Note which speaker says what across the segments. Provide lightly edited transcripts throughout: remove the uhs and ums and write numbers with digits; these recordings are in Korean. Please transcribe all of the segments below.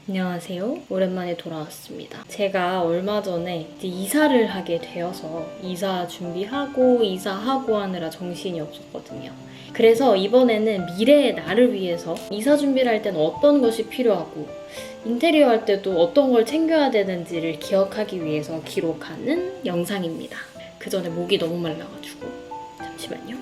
Speaker 1: 안녕하세요. 오랜만에 돌아왔습니다. 제가 얼마 전에 이제 이사를 하게 되어서 이사 준비하고 이사하고 하느라 정신이 없었거든요. 그래서 이번에는 미래의 나를 위해서 이사 준비를 할 때는 어떤 것이 필요하고 인테리어 할 때도 어떤 걸 챙겨야 되는지를 기억하기 위해서 기록하는 영상입니다. 그 전에 목이 너무 말라가지고 잠시만요.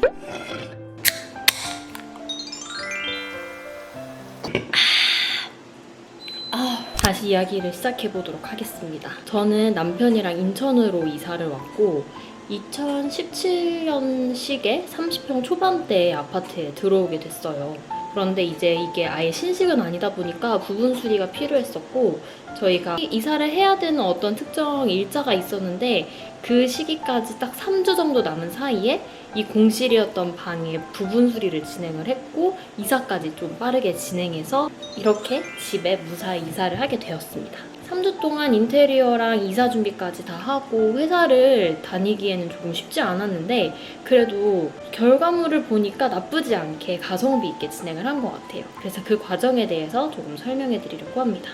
Speaker 1: 다시 이야기를 시작해보도록 하겠습니다. 저는 남편이랑 인천으로 이사를 왔고 2017년식에 30평 초반대의 아파트에 들어오게 됐어요. 그런데 이제 이게 아예 신식은 아니다 보니까 부분 수리가 필요했었고 저희가 이사를 해야 되는 어떤 특정 일자가 있었는데 그 시기까지 딱 3주 정도 남은 사이에 이 공실이었던 방에 부분 수리를 진행을 했고 이사까지 좀 빠르게 진행해서 이렇게 집에 무사히 이사를 하게 되었습니다. 3주 동안 인테리어랑 이사 준비까지 다 하고 회사를 다니기에는 조금 쉽지 않았는데 그래도 결과물을 보니까 나쁘지 않게 가성비 있게 진행을 한 것 같아요. 그래서 그 과정에 대해서 조금 설명해 드리려고 합니다.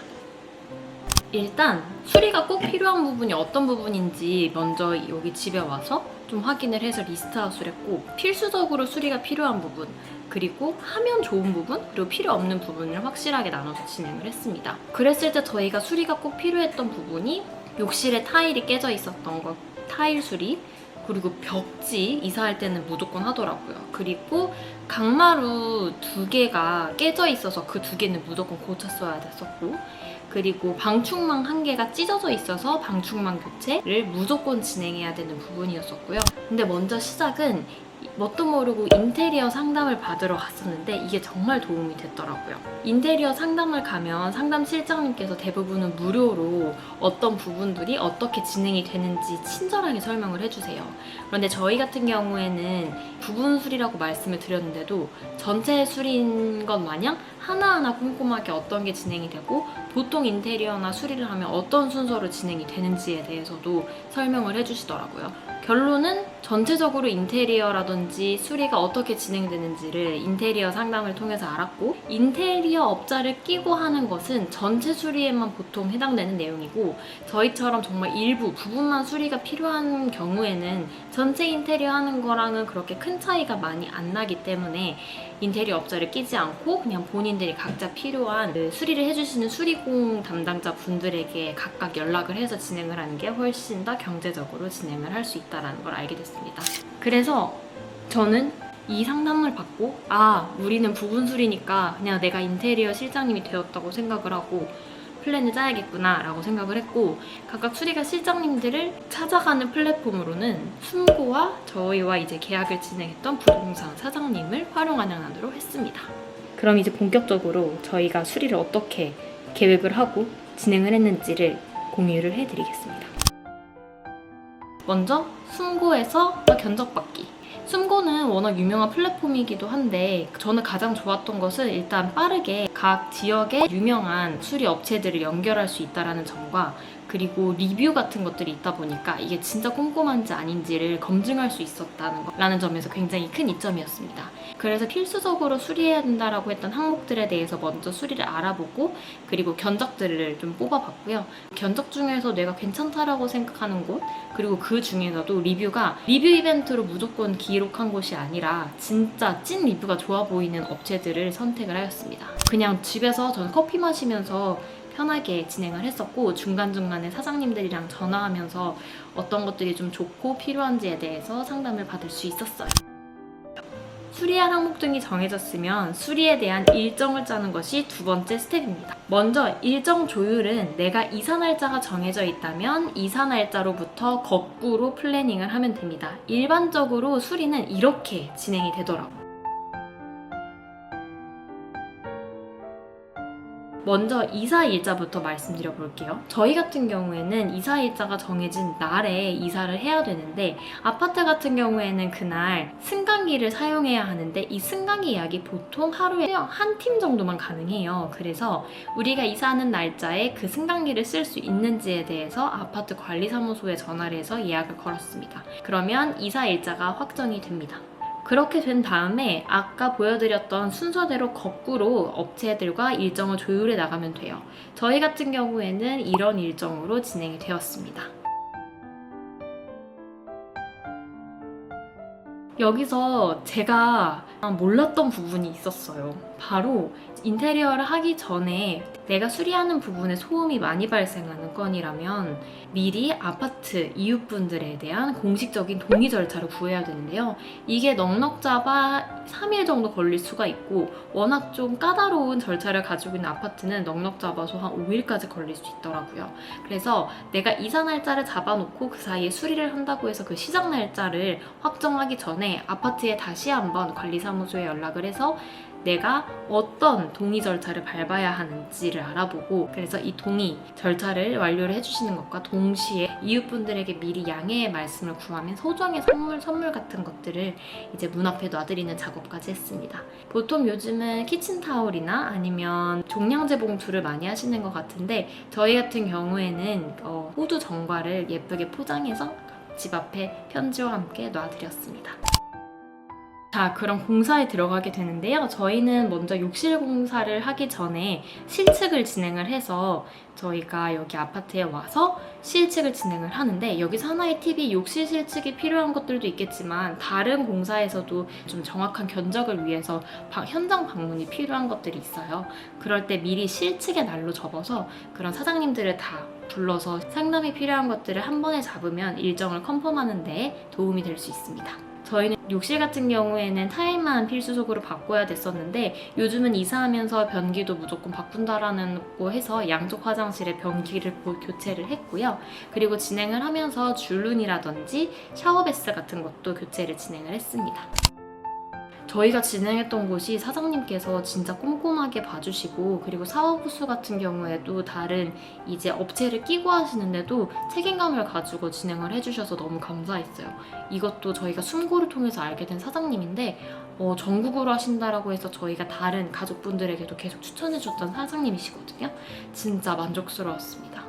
Speaker 1: 일단 수리가 꼭 필요한 부분이 어떤 부분인지 먼저 여기 집에 와서 좀 확인을 해서 리스트아웃을 했고 필수적으로 수리가 필요한 부분 그리고 하면 좋은 부분 그리고 필요 없는 부분을 확실하게 나눠서 진행을 했습니다. 그랬을 때 저희가 수리가 꼭 필요했던 부분이 욕실에 타일이 깨져 있었던 것 타일 수리 그리고 벽지 이사할 때는 무조건 하더라고요. 그리고 강마루 2개가 깨져 있어서 그 2개는 무조건 고쳤어야 됐었고 그리고 방충망 1개가 찢어져 있어서 방충망 교체를 무조건 진행해야 되는 부분이었었고요. 근데 먼저 시작은 뭣도 모르고 인테리어 상담을 받으러 갔었는데 이게 정말 도움이 됐더라고요. 인테리어 상담을 가면 상담 실장님께서 대부분은 무료로 어떤 부분들이 어떻게 진행이 되는지 친절하게 설명을 해주세요. 그런데 저희 같은 경우에는 부분 수리라고 말씀을 드렸는데도 전체 수리인 것 마냥 하나하나 꼼꼼하게 어떤 게 진행이 되고 보통 인테리어나 수리를 하면 어떤 순서로 진행이 되는지에 대해서도 설명을 해주시더라고요. 결론은 전체적으로 인테리어라든지 수리가 어떻게 진행되는지를 인테리어 상담을 통해서 알았고 인테리어 업자를 끼고 하는 것은 전체 수리에만 보통 해당되는 내용이고 저희처럼 정말 일부 부분만 수리가 필요한 경우에는 전체 인테리어 하는 거랑은 그렇게 큰 차이가 많이 안 나기 때문에 인테리어 업자를 끼지 않고 그냥 본인들이 각자 필요한 수리를 해주시는 수리공 담당자 분들에게 각각 연락을 해서 진행을 하는 게 훨씬 더 경제적으로 진행을 할 수 있다는 걸 알게 됐습니다. 그래서 저는 이 상담을 받고 우리는 부분 수리니까 그냥 내가 인테리어 실장님이 되었다고 생각을 하고 플랜을 짜야겠구나 라고 생각을 했고 각각 수리가 실장님들을 찾아가는 플랫폼으로는 숨고와 저희와 이제 계약을 진행했던 부동산 사장님을 활용하는 안으로 했습니다. 그럼 이제 본격적으로 저희가 수리를 어떻게 계획을 하고 진행을 했는지를 공유를 해드리겠습니다. 먼저 숨고에서 견적받기. 숨고는 워낙 유명한 플랫폼이기도 한데 저는 가장 좋았던 것은 일단 빠르게 각 지역의 유명한 수리 업체들을 연결할 수 있다는 점과 그리고 리뷰 같은 것들이 있다 보니까 이게 진짜 꼼꼼한지 아닌지를 검증할 수 있었다는 거라는 점에서 굉장히 큰 이점이었습니다. 그래서 필수적으로 수리해야 된다라고 했던 항목들에 대해서 먼저 수리를 알아보고 그리고 견적들을 좀 뽑아봤고요. 견적 중에서 내가 괜찮다라고 생각하는 곳 그리고 그 중에서도 리뷰가 리뷰 이벤트로 무조건 기록한 곳이 아니라 진짜 찐 리뷰가 좋아 보이는 업체들을 선택을 하였습니다. 그냥 집에서 저는 커피 마시면서 편하게 진행을 했었고 중간중간에 사장님들이랑 전화하면서 어떤 것들이 좀 좋고 필요한지에 대해서 상담을 받을 수 있었어요. 수리할 항목 등이 정해졌으면 수리에 대한 일정을 짜는 것이 두 번째 스텝입니다. 먼저 일정 조율은 내가 이사 날짜가 정해져 있다면 이사 날짜로부터 거꾸로 플래닝을 하면 됩니다. 일반적으로 수리는 이렇게 진행이 되더라고요. 먼저 이사 일자부터 말씀드려 볼게요. 저희 같은 경우에는 이사 일자가 정해진 날에 이사를 해야 되는데 아파트 같은 경우에는 그날 승강기를 사용해야 하는데 이 승강기 예약이 보통 하루에 한 팀 정도만 가능해요. 그래서 우리가 이사하는 날짜에 그 승강기를 쓸 수 있는지에 대해서 아파트 관리사무소에 전화를 해서 예약을 걸었습니다. 그러면 이사 일자가 확정이 됩니다. 그렇게 된 다음에 아까 보여드렸던 순서대로 거꾸로 업체들과 일정을 조율해 나가면 돼요. 저희 같은 경우에는 이런 일정으로 진행이 되었습니다. 여기서 제가 몰랐던 부분이 있었어요. 바로 인테리어를 하기 전에 내가 수리하는 부분에 소음이 많이 발생하는 건이라면 미리 아파트 이웃분들에 대한 공식적인 동의 절차를 구해야 되는데요. 이게 넉넉 잡아 3일 정도 걸릴 수가 있고 워낙 좀 까다로운 절차를 가지고 있는 아파트는 넉넉 잡아서 한 5일까지 걸릴 수 있더라고요. 그래서 내가 이사 날짜를 잡아놓고 그 사이에 수리를 한다고 해서 그 시작 날짜를 확정하기 전에 아파트에 다시 한번 관리사무소에 연락을 해서 내가 어떤 동의 절차를 밟아야 하는지를 알아보고, 그래서 이 동의 절차를 완료를 해주시는 것과 동시에 이웃분들에게 미리 양해의 말씀을 구하면 소정의 선물 같은 것들을 이제 문 앞에 놔드리는 작업까지 했습니다. 보통 요즘은 키친타올이나 아니면 종량제 봉투를 많이 하시는 것 같은데 저희 같은 경우에는 호두 전과를 예쁘게 포장해서 집 앞에 편지와 함께 놔드렸습니다. 자, 그럼 공사에 들어가게 되는데요. 저희는 먼저 욕실 공사를 하기 전에 실측을 진행을 해서 저희가 여기 아파트에 와서 실측을 진행을 하는데, 여기서 하나의 팁이 욕실 실측이 필요한 것들도 있겠지만 다른 공사에서도 좀 정확한 견적을 위해서 현장 방문이 필요한 것들이 있어요. 그럴 때 미리 실측의 날로 접어서 그런 사장님들을 다 불러서 상담이 필요한 것들을 한 번에 잡으면 일정을 컨펌하는 데 도움이 될 수 있습니다. 저희는 욕실 같은 경우에는 타일만 필수적으로 바꿔야 됐었는데 요즘은 이사하면서 변기도 무조건 바꾼다라는 거 해서 양쪽 화장실에 변기를 교체를 했고요. 그리고 진행을 하면서 줄눈이라든지 샤워베스 같은 것도 교체를 진행을 했습니다. 저희가 진행했던 곳이 사장님께서 진짜 꼼꼼하게 봐주시고, 그리고 사업부수 같은 경우에도 다른 이제 업체를 끼고 하시는데도 책임감을 가지고 진행을 해주셔서 너무 감사했어요. 이것도 저희가 숨고를 통해서 알게 된 사장님인데 전국으로 하신다라고 해서 저희가 다른 가족분들에게도 계속 추천해줬던 사장님이시거든요. 진짜 만족스러웠습니다.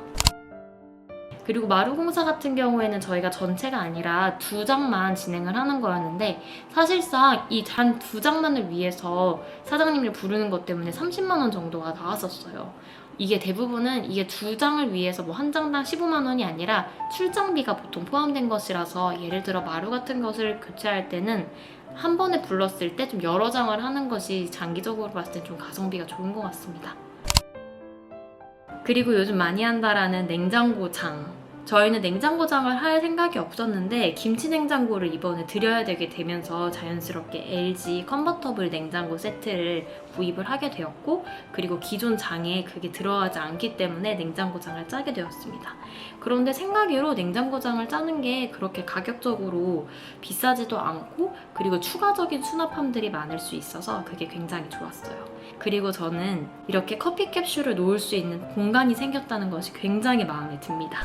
Speaker 1: 그리고 마루 공사 같은 경우에는 저희가 전체가 아니라 2장만 진행을 하는 거였는데 사실상 이 단 2장만을 위해서 사장님을 부르는 것 때문에 30만 원 정도가 나왔었어요. 이게 대부분은 이게 2장을 위해서 뭐 한 장당 15만 원이 아니라 출장비가 보통 포함된 것이라서, 예를 들어 마루 같은 것을 교체할 때는 한 번에 불렀을 때 좀 여러 장을 하는 것이 장기적으로 봤을 때 좀 가성비가 좋은 것 같습니다. 그리고 요즘 많이 한다라는 냉장고장. 저희는 냉장고장을 할 생각이 없었는데 김치 냉장고를 이번에 드려야 되게 되면서 자연스럽게 LG 컨버터블 냉장고 세트를 구입을 하게 되었고, 그리고 기존 장에 그게 들어가지 않기 때문에 냉장고장을 짜게 되었습니다. 그런데 생각외로 냉장고장을 짜는 게 그렇게 가격적으로 비싸지도 않고, 그리고 추가적인 수납함들이 많을 수 있어서 그게 굉장히 좋았어요. 그리고 저는 이렇게 커피 캡슐을 놓을 수 있는 공간이 생겼다는 것이 굉장히 마음에 듭니다.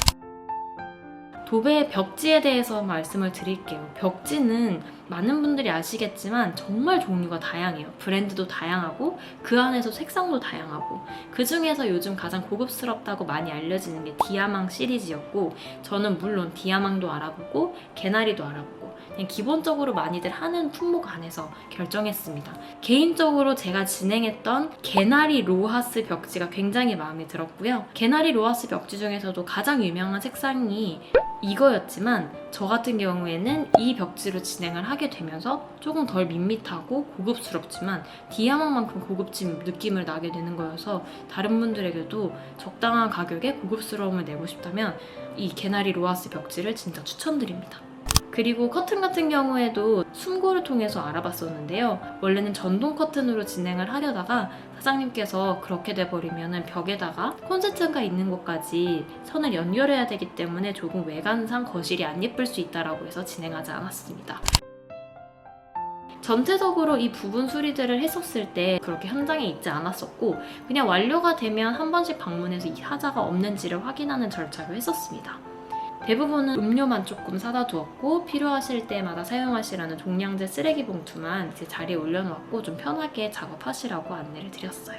Speaker 1: 도배 벽지에 대해서 말씀을 드릴게요. 벽지는 많은 분들이 아시겠지만 정말 종류가 다양해요. 브랜드도 다양하고 그 안에서 색상도 다양하고, 그 중에서 요즘 가장 고급스럽다고 많이 알려지는 게 디아망 시리즈였고, 저는 물론 디아망도 알아보고 개나리도 알아보고 그냥 기본적으로 많이들 하는 품목 안에서 결정했습니다. 개인적으로 제가 진행했던 개나리 로하스 벽지가 굉장히 마음에 들었고요. 개나리 로하스 벽지 중에서도 가장 유명한 색상이 이거였지만 저 같은 경우에는 이 벽지로 진행을 하게 되면서 조금 덜 밋밋하고 고급스럽지만 디아망만큼 고급진 느낌을 나게 되는 거여서 다른 분들에게도 적당한 가격에 고급스러움을 내고 싶다면 이 개나리 로하스 벽지를 진짜 추천드립니다. 그리고 커튼 같은 경우에도 숨고를 통해서 알아봤었는데요. 원래는 전동 커튼으로 진행을 하려다가 사장님께서 그렇게 돼버리면 벽에다가 콘센트가 있는 곳까지 선을 연결해야 되기 때문에 조금 외관상 거실이 안 예쁠 수 있다고 해서 진행하지 않았습니다. 전체적으로 이 부분 수리들을 했었을 때 그렇게 현장에 있지 않았었고, 그냥 완료가 되면 한 번씩 방문해서 이 하자가 없는지를 확인하는 절차로 했었습니다. 대부분은 음료만 조금 사다 두었고 필요하실 때마다 사용하시라는 종량제 쓰레기 봉투만 제 자리에 올려놓았고 좀 편하게 작업하시라고 안내를 드렸어요.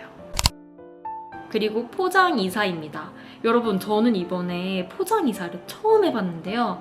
Speaker 1: 그리고 포장 이사입니다. 여러분, 저는 이번에 포장 이사를 처음 해봤는데요.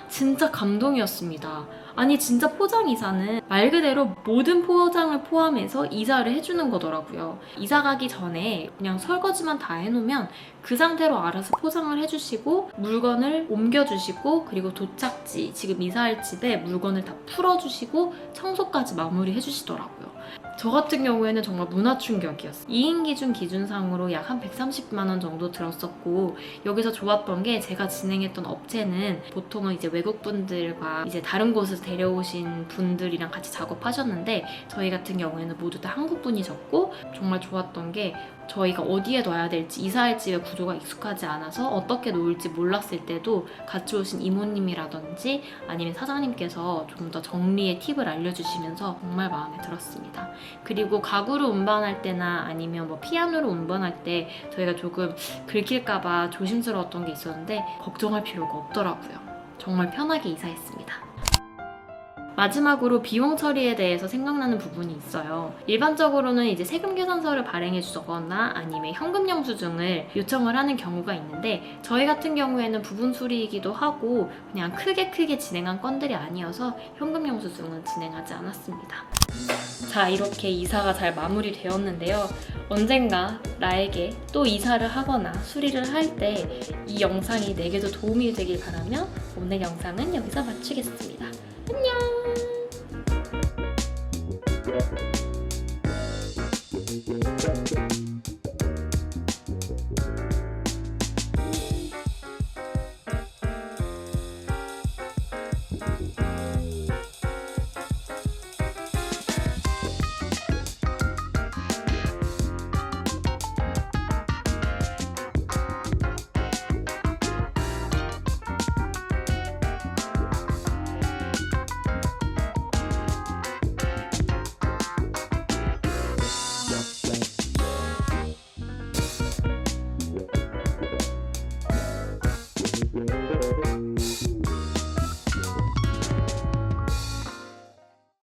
Speaker 1: 진짜 감동이었습니다. 아니, 진짜 포장 이사는 말 그대로 모든 포장을 포함해서 이사를 해주는 거더라고요. 이사 가기 전에 그냥 설거지만 다 해놓으면 그 상태로 알아서 포장을 해주시고 물건을 옮겨주시고, 그리고 도착지, 지금 이사할 집에 물건을 다 풀어주시고 청소까지 마무리 해주시더라고요. 저 같은 경우에는 정말 문화 충격이었어요. 2인 기준상으로 약 한 130만 원 정도 들었었고, 여기서 좋았던 게 제가 진행했던 업체는 보통은 이제 외국분들과 이제 다른 곳에서 데려오신 분들이랑 같이 작업하셨는데, 저희 같은 경우에는 모두 다 한국분이셨고, 정말 좋았던 게 저희가 어디에 놔야 될지, 이사할 집의 구조가 익숙하지 않아서 어떻게 놓을지 몰랐을 때도 같이 오신 이모님이라든지 아니면 사장님께서 조금 더 정리의 팁을 알려주시면서 정말 마음에 들었습니다. 그리고 가구를 운반할 때나 아니면 뭐 피아노를 운반할 때 저희가 조금 긁힐까봐 조심스러웠던 게 있었는데 걱정할 필요가 없더라고요. 정말 편하게 이사했습니다. 마지막으로 비용 처리에 대해서 생각나는 부분이 있어요. 일반적으로는 이제 세금 계산서를 발행해 주거나 아니면 현금 영수증을 요청을 하는 경우가 있는데, 저희 같은 경우에는 부분 수리이기도 하고 그냥 크게 진행한 건들이 아니어서 현금 영수증은 진행하지 않았습니다. 자, 이렇게 이사가 잘 마무리되었는데요. 언젠가 나에게 또 이사를 하거나 수리를 할 때 이 영상이 내게도 도움이 되길 바라며 오늘 영상은 여기서 마치겠습니다. 안녕!